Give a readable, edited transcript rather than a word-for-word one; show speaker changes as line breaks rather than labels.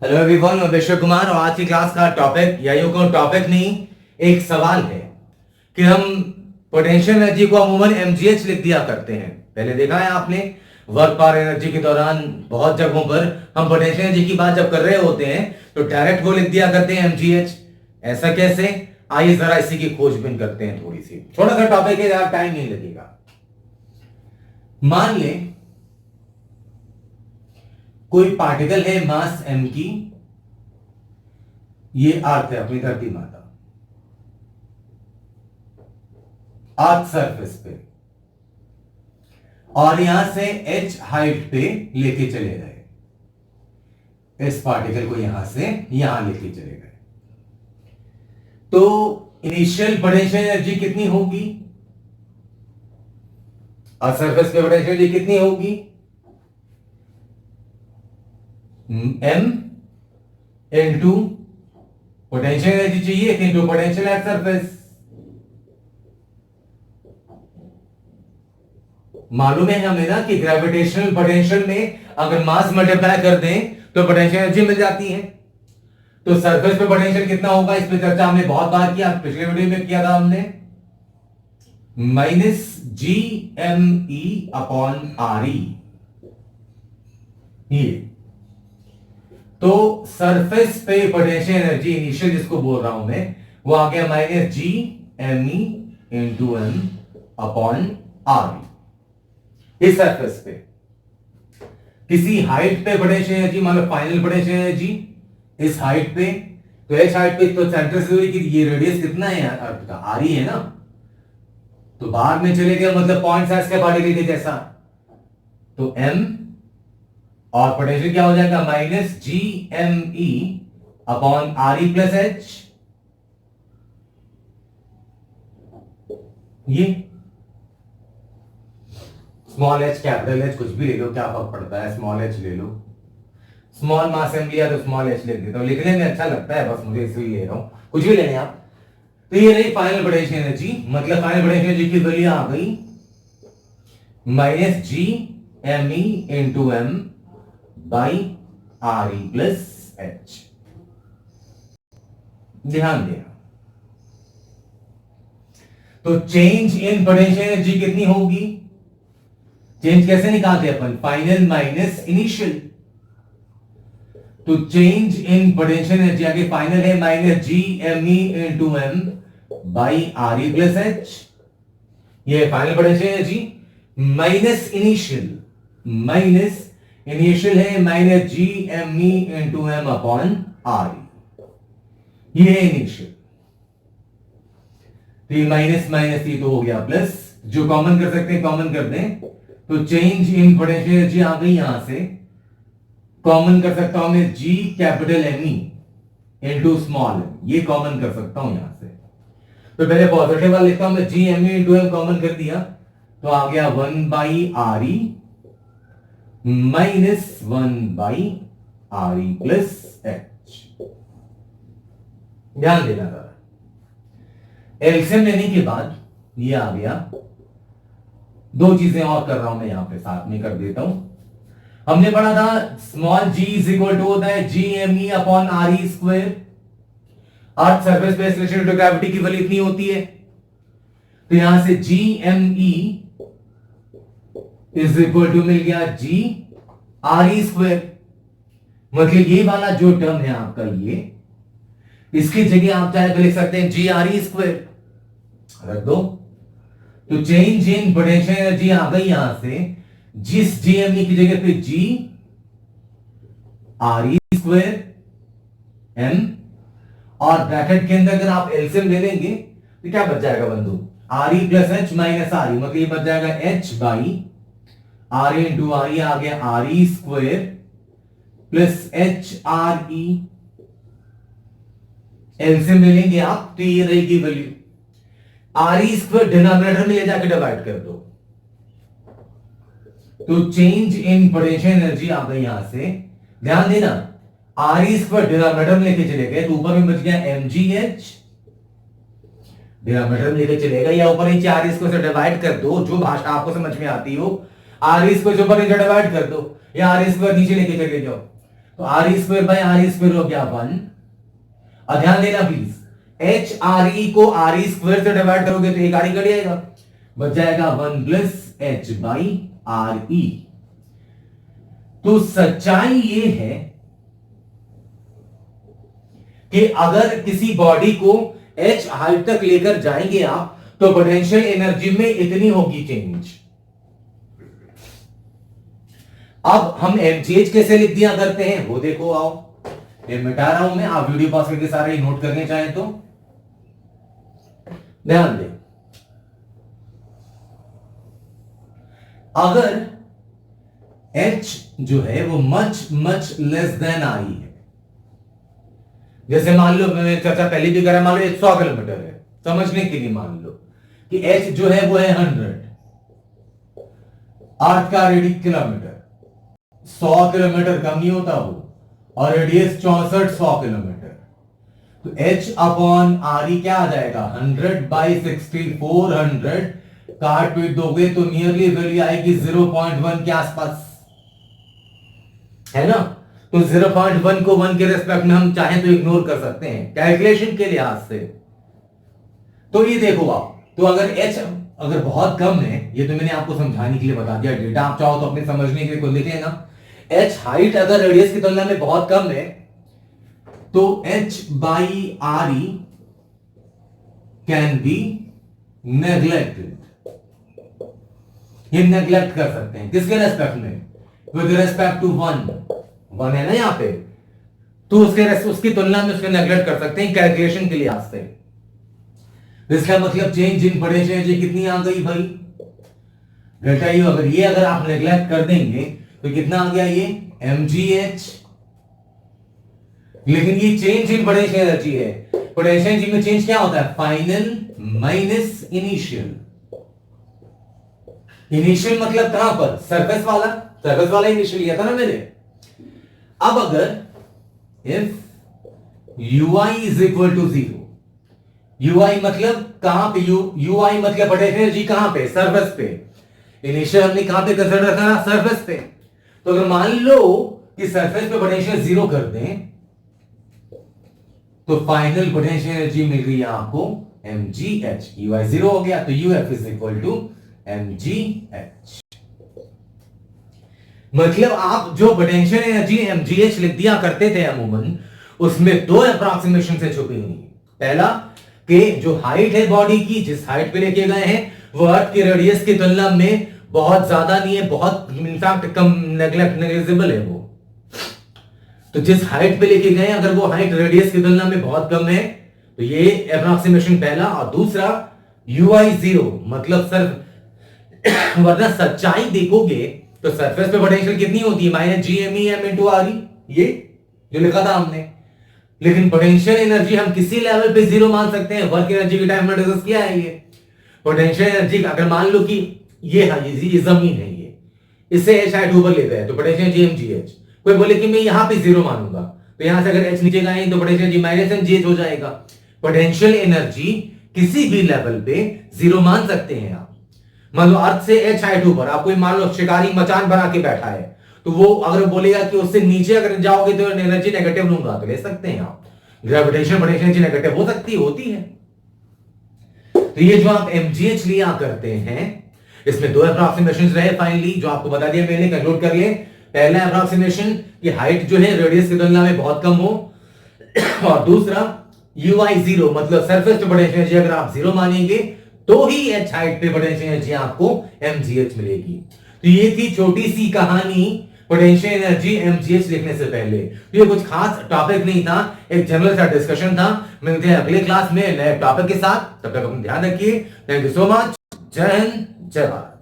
Hello everyone, मैं विश्व कुमार और आज की क्लास का टॉपिक या यूं कहूं टॉपिक नहीं, एक सवाल है कि हम पोटेंशियल एनर्जी को अमूमन mgh लिख दिया करते हैं। पहले देखा है आपने वर्क पावर एनर्जी के दौरान बहुत जगहों पर हम पोटेंशियल एनर्जी की बात जब कर रहे होते हैं तो डायरेक्ट वो लिख दिया करते हैं mgh। ऐसा कैसे? आइए जरा इसी की खोजबीन करते हैं। थोड़ी सी छोटा सा टॉपिक है, ज्यादा टाइम नहीं लगेगा। मान लें कोई पार्टिकल है मास m की, ये अर्थ है, अपनी धरती माता, अर्थ सरफेस पे, और यहां से h हाइट पे लेके चले गए। इस पार्टिकल को यहां से यहां लेके चले गए तो इनिशियल पोटेंशियल एनर्जी कितनी होगी? अर्थ सरफेस पे पोटेंशियल एनर्जी कितनी होगी? m इंटू पोटेंशियल एनर्जी चाहिए इंटू पोटेंशियल एट सरफेस। मालूम है हमें ना कि ग्रेविटेशनल पोटेंशियल में अगर मास मल्टीप्लाई कर दें तो पोटेंशियल एनर्जी मिल जाती है। तो सरफेस पे पोटेंशियल कितना होगा, इस पे चर्चा हमने बहुत बार किया, पिछले वीडियो में किया था हमने, -GME/RE। ये तो सरफेस पे पोटेंशियल एनर्जी इनिशियल जिसको बोल रहा हूं मैं, वो आ गया -GME/M/RE। इस सरफेस पे किसी हाइट पे पोटेंशियल एनर्जी, मान लो फाइनल पोटेंशियल एनर्जी इस हाइट पे, तो एच हाइट पे, तो सेंटर से दूरी की ये रेडियस कितना है अर्थ का? RE है ना, तो बाहर में चले गए मतलब पॉइंट साइज के पार्टिकल के जैसा, तो m और पोटेंशियल क्या हो जाएगा? -GME/RE+H। ये स्मॉल h कैपिटल h कुछ भी ले लो, क्या फर्क पड़ता है, स्मॉल h ले लो, स्मॉल मास m लिया तो स्मॉल h लिख देता हूं, लिखने में अच्छा लगता है, बस मुझे इसलिए ले रहा हूं, कुछ भी ले लें आप। तो ये रही फाइनल पोटेंशियल एनर्जी, मतलब फाइनल पोटेंशियल एनर्जी की वैल्यू आ गई -GME/M/RE+H। ध्यान देना, तो चेंज इन पोटेंशियल एनर्जी कितनी होगी? चेंज कैसे निकालते हैं अपन? Final minus initial. तो चेंज इन पोटेंशियल एनर्जी आगे फाइनल है -GME/M/RE+H। ये final potential energy minus initial है -GME/M/RE। ये है इनिशियल, तो ये माइनस माइनस ये तो हो गया प्लस, जो कॉमन कर सकते हैं कॉमन कर दें, तो चेंज इन पोटेंशियल एनर्जी आ गई, यहां से कॉमन कर सकता हूं मैं G capital ME into small m, ये कॉमन कर सकता हूं यहां से। तो पहले पॉजिटिव वाला लिखता हूं मैं, GME/M कॉमन कर दिया तो आ गया 1/RE -1/RE+H। ध्यान देना जरा, एलसीएम लेने के बाद ये आ गया। दो चीजें और कर रहा हूं मैं यहां पे, साथ में कर देता हूं। हमने पढ़ा था small g is equal to होता है GME/RE²। अर्थ सरफेस पे एक्सेलरेशन टू ग्रेविटी की वैल्यू इतनी होती है, तो यहां से GME इज इक्वल टू मिल गया GRE²। मतलब ये वाला जो टर्म है आपका, ये इसकी जगह आप चाहे तो लिख सकते हैं GRE² रख दो। तो चेंज इन पोटेंशियल एनर्जी आ गई यहां से, जिस GME की जगह पे GRE² M, और ब्रैकेट के अंदर अगर आप एलसीएम ले लेंगे तो क्या बच जाएगा बंधु? RE+H -RE, मतलब ये बच जाएगा H/RE इंटू RE आ गया RE² प्लस HRE। एलसीएम ले लेंगे आप तो ये रहेगी वैल्यू, RE² डिनोमिनेटर में ले जाकर डिवाइड कर दो, तो चेंज इन पोटेंशियल एनर्जी आ गई यहां से। ध्यान देना, RE² डिनोमिनेटर में लेके चले गए तो ऊपर में बच गया mgh, डिनोमिनेटर में लेके चलेगा, या ऊपर नीचे RE² से डिवाइड कर दो, जो भाषा आपको समझ में आती हो। RE² ऊपर नीचे डिवाइड कर दो, या RE² नीचे लेके चले जाओ, तो R square by R square हो गया 1। और ध्यान देना प्लीज, एच आर ई को आर ई स्क्वायर से डिवाइड करोगे तो एक आर ई कट जाएगा, बच जाएगा 1 plus H by R E. तो सच्चाई ये है कि अगर किसी बॉडी को एच हाइट तक लेकर जाएंगे आप तो पोटेंशियल एनर्जी में इतनी होगी चेंज। अब हम एमजीएच कैसे लिख दिया करते हैं वो देखो, आओ ये मिटा रहा हूं मैं, आप वीडियो पॉज करके सारे नोट करने चाहें तो ध्यान दें। अगर H जो है वो much much less than I है, जैसे मान लो मैंने चर्चा पहले भी करा, मान लो 100 किलोमीटर है, समझने के लिए मान लो कि H जो है वो है 100, अर्थ का रेडियस किलोमीटर, 100 किलोमीटर कम नहीं होता वो, और रेडियस 6400 किलोमीटर, तो H अपॉन आर ई क्या आ जाएगा 100 बाई 60, 400 काट पीट दोगे तो नियरली वैल्यू आएगी 0.1 के आसपास, है ना। तो 0.1 को 1 के रेस्पेक्ट में हम चाहें तो इग्नोर कर सकते हैं कैलकुलेशन के लिहाज से। तो ये देखो आप, तो अगर H अगर बहुत कम है, ये तो मैंने आपको समझाने के लिए बता दिया, डेटा आप चाहो तो अपने समझने के लिए खुद लिख लेना। H हाइट अगर रेडियस की तुलना में बहुत कम है तो H by R E can be neglected. ये नेग्लेक्ट कर सकते हैं किसके रेस्पेक्ट में, विद रेस्पेक्ट टू 1 है ना यहां पे, तो उसकी तुलना में उसके नेग्लेक्ट कर सकते हैं कैलकुलेशन के लिहाज से। इसका मतलब चेंज इन पोटेंशियल एनर्जी कितनी आ गई भाई, डेल्टा यू। अगर ये अगर आप नेग्लेक्ट कर देंगे तो कितना आ गया ये mgh, लेकिन ये चेंज इन पोटेंशियल एनर्जी है। पोटेंशियल एनर्जी में चेंज क्या होता है, फाइनल माइनस इनिशियल। इनिशियल मतलब कहां पर, सरफेस वाला इनिशियल लिया था ना मैंने। अब अगर if ui is equal to 0, ui मतलब कहां पे, ui मतलब पोटेंशियल एनर्जी कहां पे, सरफेस पे। इनिशियल हमने कहां पे कंसीडर रखा ना, सरफेस पे। तो अगर मान लो कि सरफेस पे पोटेंशियल 0 कर दें तो फाइनल पोटेंशियल एनर्जी मिल गई आपको mgh, ui 0 हो गया तो uf is equal to mgh। मतलब आप जो पोटेंशियल एनर्जी mgh लिख दिया करते थे अमूमन, उसमें दो अप्रॉक्सीमेशन से छुपी हुई। पहला कि जो हाइट है बॉडी की, जिस हाइट पे लेके गए हैं वो अर्थ की रेडियस की तुलना में बहुत ज्यादा नहीं है, बहुत इनफैक्ट कम, नेग्लिजिबल है वो। तो जिस हाइट पे लेके गए अगर वो हाइट रेडियस की तुलना में बहुत कम है तो ये अप्रॉक्सीमेशन पहला। और दूसरा ui 0 मतलब सिर्फ, वरना सच्चाई देखोगे तो सरफेस पे पोटेंशियल कितनी होती है, minus GMEm into R E, ये जो लिखा था हमने। लेकिन पोटेंशियल एनर्जी हम किसी लेवल पे 0 मान सकते हैं, वर्क एनर्जी के टाइम में डिस्कस किया है ये। पोटेंशियल एनर्जी अगर मान लो कि ये जमीन है, ये इससे H हाइट ऊपर ले गए तो पोटेंशियल एनर्जी mgh। कोई बोले कि मैं यहां पे 0 मानूंगा तो यहां से अगर H नीचे गए तो पोटेंशियल एनर्जी माइनस mgh हो जाएगा। पोटेंशियल एनर्जी किसी भी लेवल पे 0 मान सकते हैं आप। मान लो अर्थ से H हाइट ऊपर, आप कोई मान लो शिकारी मचान बना के बैठा है तो वो अगर बोलेगा कि उससे नीचे अगर जाओगे तो एनर्जी नेगेटिव लूंगा, तो ले सकते हैं आप। ग्रेविटेशन पोटेंशियल एनर्जी नेगेटिव हो सकती होती है। तो ये जो आप mgh लिया करते हैं, इसमें दो अप्रॉक्सीमेशन रहे फाइनली, जो आपको बता दिया मैंने, कंक्लूड कर लिए। पहला अप्रॉक्सीमेशन कि हाइट जो है रेडियस की तुलना में बहुत कम हो, और दूसरा ui 0 मतलब सरफेस पे पोटेंशियल एनर्जी अगर आप 0 मानेंगे तो ही H हाइट पे पोटेंशियल एनर्जी आपको mgh मिलेगी। तो ये थी छोटी सी कहानी पोटेंशियल एनर्जी mgh लिखने से पहले। तो ये कुछ खास टॉपिक नहीं था, एक जनरल सा डिस्कशन था। मिलते हैं अगले क्लास में नए टॉपिक के साथ, तब तक अपना ध्यान रखिए। Thank you so much. जय हिंद, जय भारत।